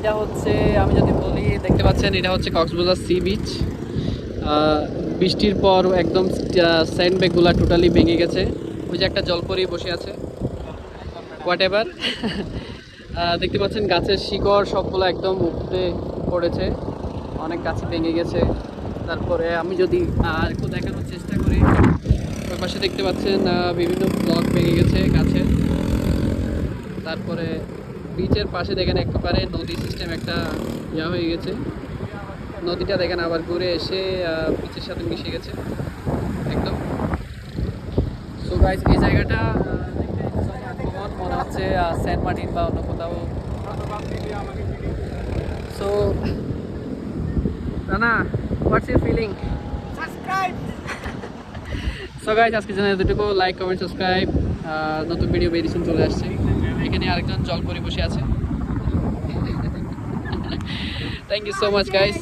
এটা হচ্ছে, আমি যদি বলি, দেখতে পাচ্ছেন এটা হচ্ছে কক্সবাজার সি বিচ। বৃষ্টির পর একদম স্যান্ডব্যাগগুলো টোটালি ভেঙে গেছে। ওই যে একটা জলপরি বসে আছে, হোয়াট এভার। দেখতে পাচ্ছেন গাছের শিকড় সবগুলো একদম উপড়ে পড়েছে, অনেক গাছ ভেঙে গেছে। তারপরে আমি যদি একটু দেখানোর চেষ্টা করি, ওই পাশে দেখতে পাচ্ছেন বিভিন্ন ব্লক ভেঙে গেছে গাছের। তারপরে বিচের পাশে দেখেন একেবারে নদী সিস্টেম একটা হয়ে গেছে। নদীটা দেখেন আবার ঘুরে এসে বিচের সাথে মিশে গেছে একদম। সো গাইস, এই জায়গাটা দেখতে আমার মনে হচ্ছে সেন্ট মার্টিন বা অন্য কোথাও। So Rana, what's your feeling? Subscribe. So guys, আজকের জন্য এতটুকু। Like, comment, subscribe. নতুন ভিডিও বেরিয়েছেন চলে আসছে। এখানে আরেকজন জলপরি বসে আছে। Thank you so much guys.